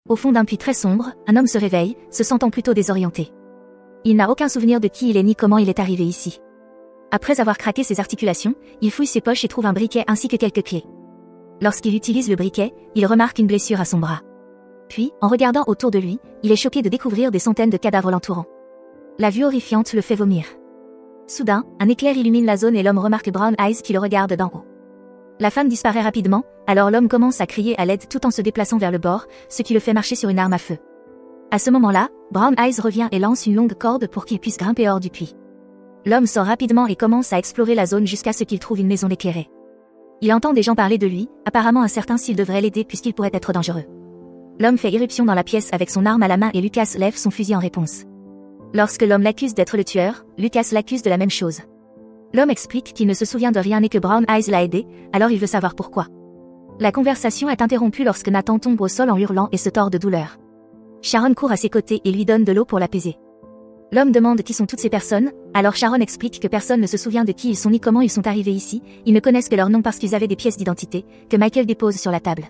Au fond d'un puits très sombre, un homme se réveille, se sentant plutôt désorienté. Il n'a aucun souvenir de qui il est ni comment il est arrivé ici. Après avoir craqué ses articulations, il fouille ses poches et trouve un briquet ainsi que quelques clés. Lorsqu'il utilise le briquet, il remarque une blessure à son bras. Puis, en regardant autour de lui, il est choqué de découvrir des centaines de cadavres l'entourant. La vue horrifiante le fait vomir. Soudain, un éclair illumine la zone et l'homme remarque Brown Eyes qui le regarde d'en haut. La femme disparaît rapidement, alors l'homme commence à crier à l'aide tout en se déplaçant vers le bord, ce qui le fait marcher sur une arme à feu. À ce moment-là, Brown Eyes revient et lance une longue corde pour qu'il puisse grimper hors du puits. L'homme sort rapidement et commence à explorer la zone jusqu'à ce qu'il trouve une maison éclairée. Il entend des gens parler de lui, apparemment incertain s'il devrait l'aider puisqu'il pourrait être dangereux. L'homme fait irruption dans la pièce avec son arme à la main et Lucas lève son fusil en réponse. Lorsque l'homme l'accuse d'être le tueur, Lucas l'accuse de la même chose. L'homme explique qu'il ne se souvient de rien et que Brown Eyes l'a aidé, alors il veut savoir pourquoi. La conversation est interrompue lorsque Nathan tombe au sol en hurlant et se tord de douleur. Sharon court à ses côtés et lui donne de l'eau pour l'apaiser. L'homme demande qui sont toutes ces personnes, alors Sharon explique que personne ne se souvient de qui ils sont ni comment ils sont arrivés ici, ils ne connaissent que leur nom parce qu'ils avaient des pièces d'identité, que Michael dépose sur la table.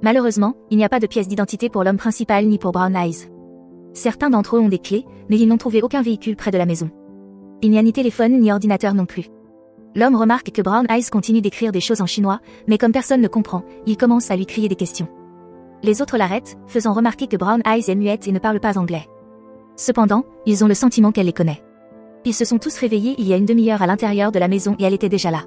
Malheureusement, il n'y a pas de pièces d'identité pour l'homme principal ni pour Brown Eyes. Certains d'entre eux ont des clés, mais ils n'ont trouvé aucun véhicule près de la maison. Il n'y a ni téléphone ni ordinateur non plus. L'homme remarque que Brown Eyes continue d'écrire des choses en chinois, mais comme personne ne comprend, il commence à lui crier des questions. Les autres l'arrêtent, faisant remarquer que Brown Eyes est muette et ne parle pas anglais. Cependant, ils ont le sentiment qu'elle les connaît. Ils se sont tous réveillés il y a une demi-heure à l'intérieur de la maison et elle était déjà là.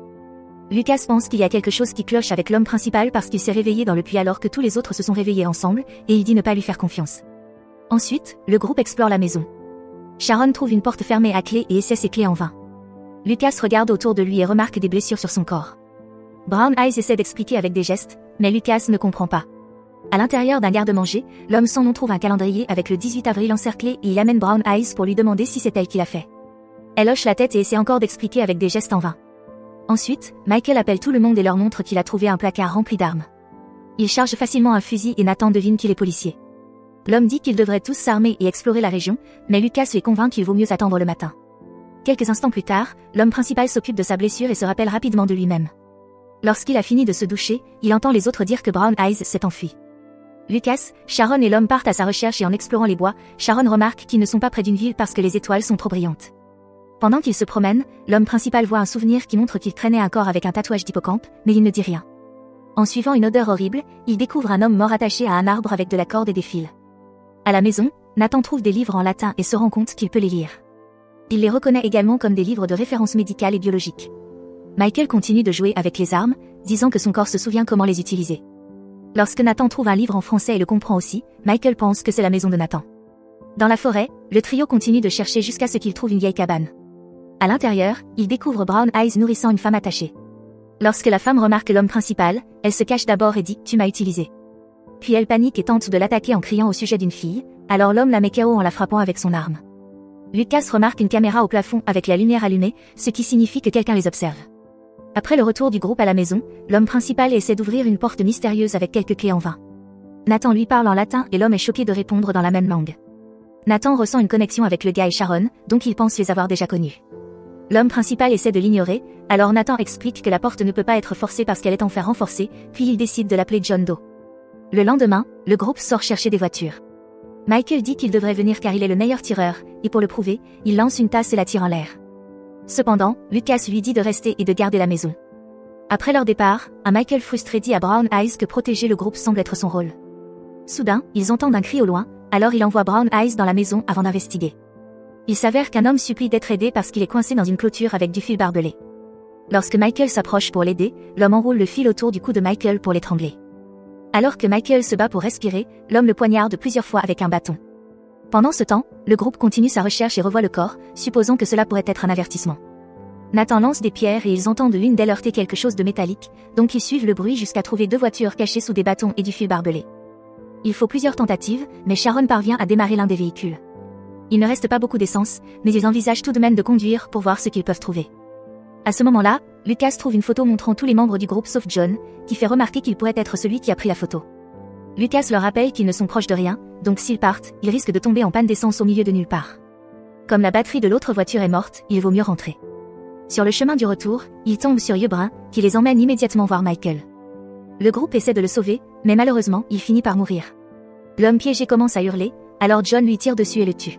Lucas pense qu'il y a quelque chose qui cloche avec l'homme principal parce qu'il s'est réveillé dans le puits alors que tous les autres se sont réveillés ensemble, et il dit ne pas lui faire confiance. Ensuite, le groupe explore la maison. Sharon trouve une porte fermée à clé et essaie ses clés en vain. Lucas regarde autour de lui et remarque des blessures sur son corps. Brown Eyes essaie d'expliquer avec des gestes, mais Lucas ne comprend pas. À l'intérieur d'un garde-manger, l'homme sans nom trouve un calendrier avec le 18 avril encerclé et il amène Brown Eyes pour lui demander si c'est elle qui l'a fait. Elle hoche la tête et essaie encore d'expliquer avec des gestes en vain. Ensuite, Michael appelle tout le monde et leur montre qu'il a trouvé un placard rempli d'armes. Il charge facilement un fusil et Nathan devine qu'il est policier. L'homme dit qu'ils devraient tous s'armer et explorer la région, mais Lucas les convainc qu'il vaut mieux attendre le matin. Quelques instants plus tard, l'homme principal s'occupe de sa blessure et se rappelle rapidement de lui-même. Lorsqu'il a fini de se doucher, il entend les autres dire que Brown Eyes s'est enfui. Lucas, Sharon et l'homme partent à sa recherche et en explorant les bois, Sharon remarque qu'ils ne sont pas près d'une ville parce que les étoiles sont trop brillantes. Pendant qu'ils se promènent, l'homme principal voit un souvenir qui montre qu'il traînait un corps avec un tatouage d'hippocampe, mais il ne dit rien. En suivant une odeur horrible, il découvre un homme mort attaché à un arbre avec de la corde et des fils. À la maison, Nathan trouve des livres en latin et se rend compte qu'il peut les lire. Il les reconnaît également comme des livres de référence médicale et biologique. Michael continue de jouer avec les armes, disant que son corps se souvient comment les utiliser. Lorsque Nathan trouve un livre en français et le comprend aussi, Michael pense que c'est la maison de Nathan. Dans la forêt, le trio continue de chercher jusqu'à ce qu'il trouve une vieille cabane. À l'intérieur, il découvre Brown Eyes nourrissant une femme attachée. Lorsque la femme remarque l'homme principal, elle se cache d'abord et dit « Tu m'as utilisé ». Puis elle panique et tente de l'attaquer en criant au sujet d'une fille, alors l'homme la met KO en la frappant avec son arme. Lucas remarque une caméra au plafond avec la lumière allumée, ce qui signifie que quelqu'un les observe. Après le retour du groupe à la maison, l'homme principal essaie d'ouvrir une porte mystérieuse avec quelques clés en vain. Nathan lui parle en latin et l'homme est choqué de répondre dans la même langue. Nathan ressent une connexion avec le gars et Sharon, donc il pense les avoir déjà connus. L'homme principal essaie de l'ignorer, alors Nathan explique que la porte ne peut pas être forcée parce qu'elle est en fer renforcé, puis il décide de l'appeler John Doe. Le lendemain, le groupe sort chercher des voitures. Michael dit qu'il devrait venir car il est le meilleur tireur, et pour le prouver, il lance une tasse et la tire en l'air. Cependant, Lucas lui dit de rester et de garder la maison. Après leur départ, un Michael frustré dit à Brown Eyes que protéger le groupe semble être son rôle. Soudain, ils entendent un cri au loin, alors il envoie Brown Eyes dans la maison avant d'investiguer. Il s'avère qu'un homme supplie d'être aidé parce qu'il est coincé dans une clôture avec du fil barbelé. Lorsque Michael s'approche pour l'aider, l'homme enroule le fil autour du cou de Michael pour l'étrangler. Alors que Michael se bat pour respirer, l'homme le poignarde plusieurs fois avec un bâton. Pendant ce temps, le groupe continue sa recherche et revoit le corps, supposant que cela pourrait être un avertissement. Nathan lance des pierres et ils entendent l'une d'elles heurter quelque chose de métallique, donc ils suivent le bruit jusqu'à trouver deux voitures cachées sous des bâtons et du fil barbelé. Il faut plusieurs tentatives, mais Sharon parvient à démarrer l'un des véhicules. Il ne reste pas beaucoup d'essence, mais ils envisagent tout de même de conduire pour voir ce qu'ils peuvent trouver. À ce moment-là, Lucas trouve une photo montrant tous les membres du groupe sauf John, qui fait remarquer qu'il pourrait être celui qui a pris la photo. Lucas leur rappelle qu'ils ne sont proches de rien, donc s'ils partent, ils risquent de tomber en panne d'essence au milieu de nulle part. Comme la batterie de l'autre voiture est morte, il vaut mieux rentrer. Sur le chemin du retour, ils tombent sur Yebrun, qui les emmène immédiatement voir Michael. Le groupe essaie de le sauver, mais malheureusement, il finit par mourir. L'homme piégé commence à hurler, alors John lui tire dessus et le tue.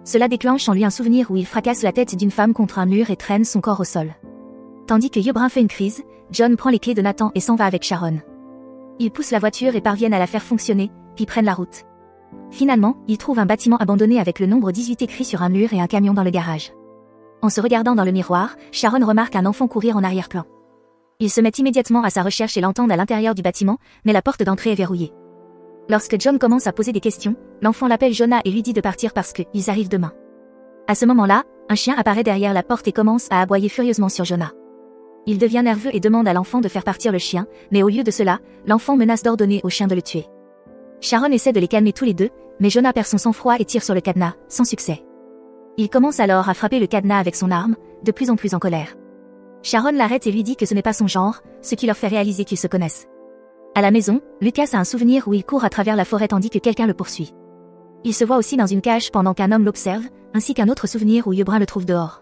Cela déclenche en lui un souvenir où il fracasse la tête d'une femme contre un mur et traîne son corps au sol. Tandis que Yeux Brun fait une crise, John prend les clés de Nathan et s'en va avec Sharon. Ils poussent la voiture et parviennent à la faire fonctionner, puis prennent la route. Finalement, ils trouvent un bâtiment abandonné avec le nombre 18 écrit sur un mur et un camion dans le garage. En se regardant dans le miroir, Sharon remarque un enfant courir en arrière-plan. Il se met immédiatement à sa recherche et l'entend à l'intérieur du bâtiment, mais la porte d'entrée est verrouillée. Lorsque John commence à poser des questions, l'enfant l'appelle Jonah et lui dit de partir parce qu'ils arrivent demain. À ce moment-là, un chien apparaît derrière la porte et commence à aboyer furieusement sur Jonah. Il devient nerveux et demande à l'enfant de faire partir le chien, mais au lieu de cela, l'enfant menace d'ordonner au chien de le tuer. Sharon essaie de les calmer tous les deux, mais Jonah perd son sang-froid et tire sur le cadenas, sans succès. Il commence alors à frapper le cadenas avec son arme, de plus en plus en colère. Sharon l'arrête et lui dit que ce n'est pas son genre, ce qui leur fait réaliser qu'ils se connaissent. À la maison, Lucas a un souvenir où il court à travers la forêt tandis que quelqu'un le poursuit. Il se voit aussi dans une cage pendant qu'un homme l'observe, ainsi qu'un autre souvenir où Yeux Brun le trouve dehors.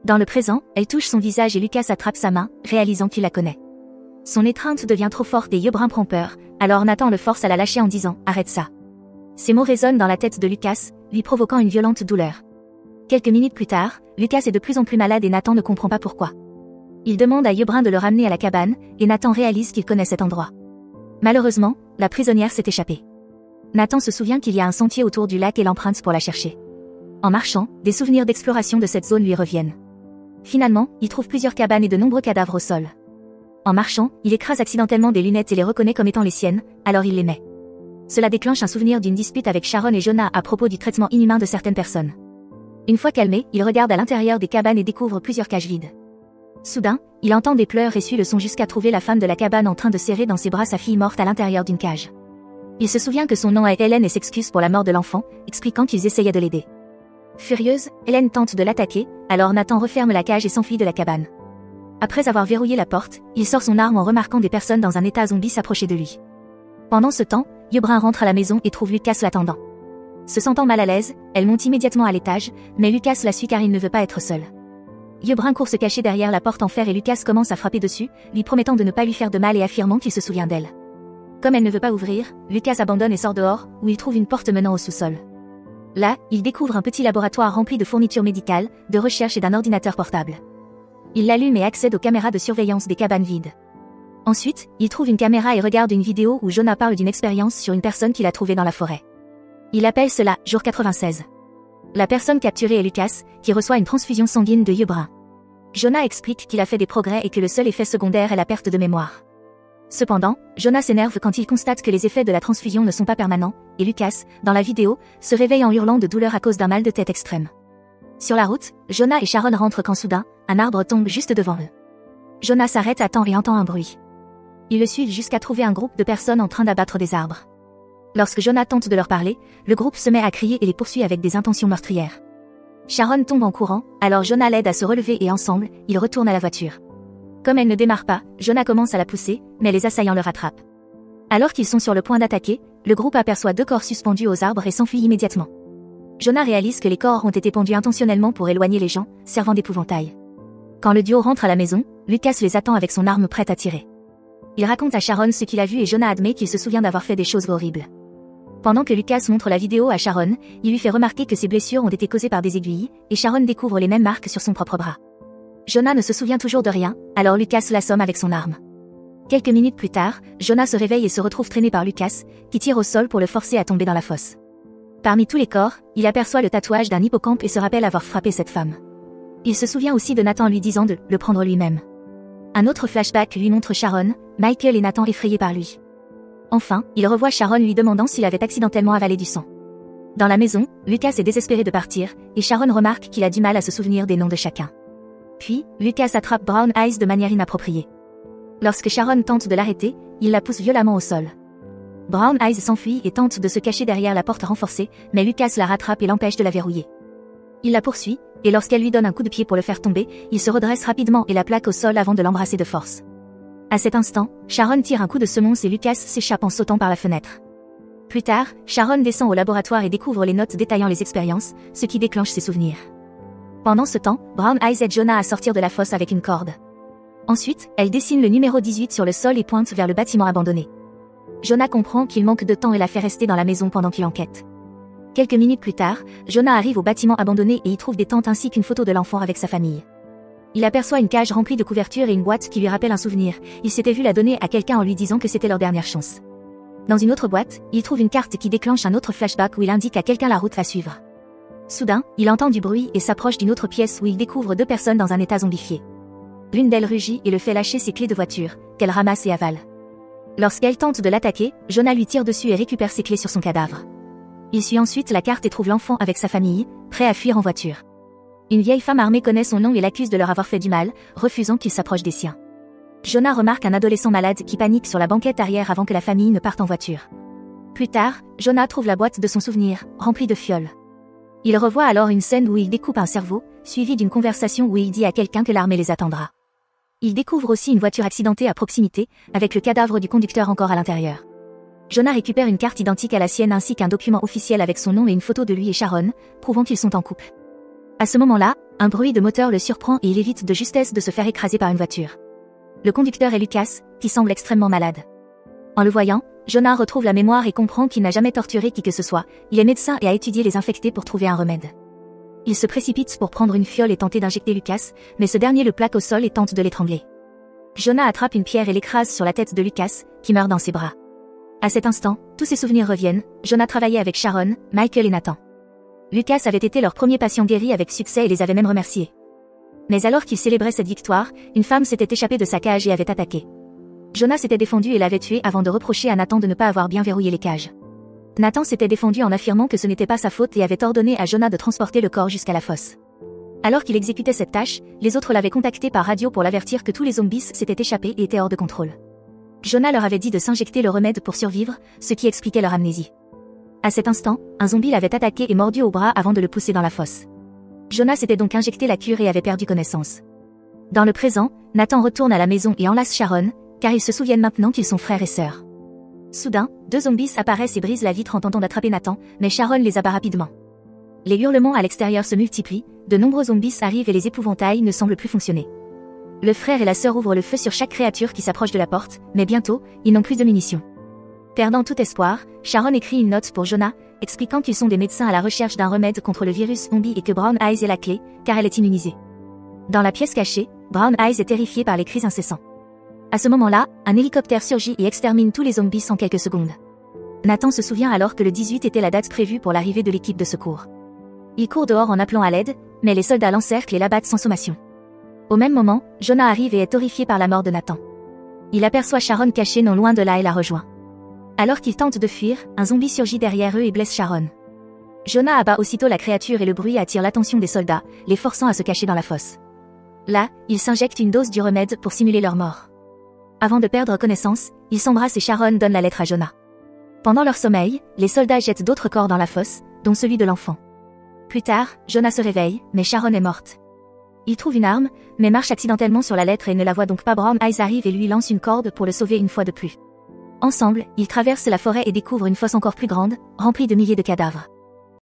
Dans le présent, elle touche son visage et Lucas attrape sa main, réalisant qu'il la connaît. Son étreinte devient trop forte et Yeux Brun prend peur, alors Nathan le force à la lâcher en disant « Arrête ça ». Ces mots résonnent dans la tête de Lucas, lui provoquant une violente douleur. Quelques minutes plus tard, Lucas est de plus en plus malade et Nathan ne comprend pas pourquoi. Il demande à Yeux Brun de le ramener à la cabane, et Nathan réalise qu'il connaît cet endroit. Malheureusement, la prisonnière s'est échappée. Nathan se souvient qu'il y a un sentier autour du lac et l'emprunte pour la chercher. En marchant, des souvenirs d'exploration de cette zone lui reviennent. Finalement, il trouve plusieurs cabanes et de nombreux cadavres au sol. En marchant, il écrase accidentellement des lunettes et les reconnaît comme étant les siennes, alors il les met. Cela déclenche un souvenir d'une dispute avec Sharon et Jonah à propos du traitement inhumain de certaines personnes. Une fois calmé, il regarde à l'intérieur des cabanes et découvre plusieurs cages vides. Soudain, il entend des pleurs et suit le son jusqu'à trouver la femme de la cabane en train de serrer dans ses bras sa fille morte à l'intérieur d'une cage. Il se souvient que son nom est Hélène et s'excuse pour la mort de l'enfant, expliquant qu'ils essayaient de l'aider. Furieuse, Hélène tente de l'attaquer, alors Nathan referme la cage et s'enfuit de la cabane. Après avoir verrouillé la porte, il sort son arme en remarquant des personnes dans un état zombie s'approcher de lui. Pendant ce temps, Yeux Brun rentre à la maison et trouve Lucas l'attendant. Se sentant mal à l'aise, elle monte immédiatement à l'étage, mais Lucas la suit car il ne veut pas être seul. Yeux Brun court se cacher derrière la porte en fer et Lucas commence à frapper dessus, lui promettant de ne pas lui faire de mal et affirmant qu'il se souvient d'elle. Comme elle ne veut pas ouvrir, Lucas abandonne et sort dehors, où il trouve une porte menant au sous-sol. Là, il découvre un petit laboratoire rempli de fournitures médicales, de recherche et d'un ordinateur portable. Il l'allume et accède aux caméras de surveillance des cabanes vides. Ensuite, il trouve une caméra et regarde une vidéo où Jonah parle d'une expérience sur une personne qu'il a trouvée dans la forêt. Il appelle cela « Jour 96 ». La personne capturée est Lucas, qui reçoit une transfusion sanguine de Yeux Brun. Jonah explique qu'il a fait des progrès et que le seul effet secondaire est la perte de mémoire. Cependant, Jonah s'énerve quand il constate que les effets de la transfusion ne sont pas permanents, et Lucas, dans la vidéo, se réveille en hurlant de douleur à cause d'un mal de tête extrême. Sur la route, Jonah et Sharon rentrent quand soudain, un arbre tombe juste devant eux. Jonah s'arrête à temps et entend un bruit. Ils le suivent jusqu'à trouver un groupe de personnes en train d'abattre des arbres. Lorsque Jonah tente de leur parler, le groupe se met à crier et les poursuit avec des intentions meurtrières. Sharon tombe en courant, alors Jonah l'aide à se relever et ensemble, ils retournent à la voiture. Comme elle ne démarre pas, Jonah commence à la pousser, mais les assaillants le rattrapent. Alors qu'ils sont sur le point d'attaquer, le groupe aperçoit 2 corps suspendus aux arbres et s'enfuit immédiatement. Jonah réalise que les corps ont été pendus intentionnellement pour éloigner les gens, servant d'épouvantail. Quand le duo rentre à la maison, Lucas les attend avec son arme prête à tirer. Il raconte à Sharon ce qu'il a vu et Jonah admet qu'il se souvient d'avoir fait des choses horribles. Pendant que Lucas montre la vidéo à Sharon, il lui fait remarquer que ses blessures ont été causées par des aiguilles, et Sharon découvre les mêmes marques sur son propre bras. Jonah ne se souvient toujours de rien, alors Lucas l'assomme avec son arme. Quelques minutes plus tard, Jonah se réveille et se retrouve traîné par Lucas, qui tire au sol pour le forcer à tomber dans la fosse. Parmi tous les corps, il aperçoit le tatouage d'un hippocampe et se rappelle avoir frappé cette femme. Il se souvient aussi de Nathan lui disant de le prendre lui-même. Un autre flashback lui montre Sharon, Michael et Nathan effrayés par lui. Enfin, il revoit Sharon lui demandant s'il avait accidentellement avalé du sang. Dans la maison, Lucas est désespéré de partir, et Sharon remarque qu'il a du mal à se souvenir des noms de chacun. Puis, Lucas attrape Brown Eyes de manière inappropriée. Lorsque Sharon tente de l'arrêter, il la pousse violemment au sol. Brown Eyes s'enfuit et tente de se cacher derrière la porte renforcée, mais Lucas la rattrape et l'empêche de la verrouiller. Il la poursuit, et lorsqu'elle lui donne un coup de pied pour le faire tomber, il se redresse rapidement et la plaque au sol avant de l'embrasser de force. À cet instant, Sharon tire un coup de semonce et Lucas s'échappe en sautant par la fenêtre. Plus tard, Sharon descend au laboratoire et découvre les notes détaillant les expériences, ce qui déclenche ses souvenirs. Pendant ce temps, Brown Eyes aide Jonah à sortir de la fosse avec une corde. Ensuite, elle dessine le numéro 18 sur le sol et pointe vers le bâtiment abandonné. Jonah comprend qu'il manque de temps et la fait rester dans la maison pendant qu'il enquête. Quelques minutes plus tard, Jonah arrive au bâtiment abandonné et y trouve des tentes ainsi qu'une photo de l'enfant avec sa famille. Il aperçoit une cage remplie de couvertures et une boîte qui lui rappelle un souvenir. Il s'était vu la donner à quelqu'un en lui disant que c'était leur dernière chance. Dans une autre boîte, il trouve une carte qui déclenche un autre flashback où il indique à quelqu'un la route à suivre. Soudain, il entend du bruit et s'approche d'une autre pièce où il découvre deux personnes dans un état zombifié. L'une d'elles rugit et le fait lâcher ses clés de voiture, qu'elle ramasse et avale. Lorsqu'elle tente de l'attaquer, Jonah lui tire dessus et récupère ses clés sur son cadavre. Il suit ensuite la carte et trouve l'enfant avec sa famille, prêt à fuir en voiture. Une vieille femme armée connaît son nom et l'accuse de leur avoir fait du mal, refusant qu'il s'approche des siens. Jonah remarque un adolescent malade qui panique sur la banquette arrière avant que la famille ne parte en voiture. Plus tard, Jonah trouve la boîte de son souvenir, remplie de fioles. Il revoit alors une scène où il découpe un cerveau, suivie d'une conversation où il dit à quelqu'un que l'armée les attendra. Il découvre aussi une voiture accidentée à proximité, avec le cadavre du conducteur encore à l'intérieur. Jonah récupère une carte identique à la sienne ainsi qu'un document officiel avec son nom et une photo de lui et Sharon, prouvant qu'ils sont en couple. À ce moment-là, un bruit de moteur le surprend et il évite de justesse de se faire écraser par une voiture. Le conducteur est Lucas, qui semble extrêmement malade. En le voyant, Jonah retrouve la mémoire et comprend qu'il n'a jamais torturé qui que ce soit. Il est médecin et a étudié les infectés pour trouver un remède. Il se précipite pour prendre une fiole et tenter d'injecter Lucas, mais ce dernier le plaque au sol et tente de l'étrangler. Jonah attrape une pierre et l'écrase sur la tête de Lucas, qui meurt dans ses bras. À cet instant, tous ses souvenirs reviennent. Jonah travaillait avec Sharon, Michael et Nathan. Lucas avait été leur premier patient guéri avec succès et les avait même remerciés. Mais alors qu'il célébrait cette victoire, une femme s'était échappée de sa cage et avait attaqué. Jonah s'était défendu et l'avait tué avant de reprocher à Nathan de ne pas avoir bien verrouillé les cages. Nathan s'était défendu en affirmant que ce n'était pas sa faute et avait ordonné à Jonah de transporter le corps jusqu'à la fosse. Alors qu'il exécutait cette tâche, les autres l'avaient contacté par radio pour l'avertir que tous les zombies s'étaient échappés et étaient hors de contrôle. Jonah leur avait dit de s'injecter le remède pour survivre, ce qui expliquait leur amnésie. À cet instant, un zombie l'avait attaqué et mordu au bras avant de le pousser dans la fosse. Jonah s'était donc injecté la cure et avait perdu connaissance. Dans le présent, Nathan retourne à la maison et enlace Sharon, car ils se souviennent maintenant qu'ils sont frères et sœurs. Soudain, deux zombies apparaissent et brisent la vitre en tentant d'attraper Nathan, mais Sharon les abat rapidement. Les hurlements à l'extérieur se multiplient, de nombreux zombies arrivent et les épouvantails ne semblent plus fonctionner. Le frère et la sœur ouvrent le feu sur chaque créature qui s'approche de la porte, mais bientôt, ils n'ont plus de munitions. Perdant tout espoir, Sharon écrit une note pour Jonah, expliquant qu'ils sont des médecins à la recherche d'un remède contre le virus zombie et que Brown Eyes est la clé, car elle est immunisée. Dans la pièce cachée, Brown Eyes est terrifié par les cris incessants. À ce moment-là, un hélicoptère surgit et extermine tous les zombies en quelques secondes. Nathan se souvient alors que le 18 était la date prévue pour l'arrivée de l'équipe de secours. Il court dehors en appelant à l'aide, mais les soldats l'encerclent et l'abattent sans sommation. Au même moment, Jonah arrive et est horrifié par la mort de Nathan. Il aperçoit Sharon cachée non loin de là et la rejoint. Alors qu'ils tentent de fuir, un zombie surgit derrière eux et blesse Sharon. Jonah abat aussitôt la créature et le bruit attire l'attention des soldats, les forçant à se cacher dans la fosse. Là, ils s'injectent une dose du remède pour simuler leur mort. Avant de perdre connaissance, ils s'embrassent et Sharon donne la lettre à Jonah. Pendant leur sommeil, les soldats jettent d'autres corps dans la fosse, dont celui de l'enfant. Plus tard, Jonah se réveille, mais Sharon est morte. Il trouve une arme, mais marche accidentellement sur la lettre et ne la voit donc pas. Brown Eyes arrive et lui lance une corde pour le sauver une fois de plus. Ensemble, ils traversent la forêt et découvrent une fosse encore plus grande, remplie de milliers de cadavres.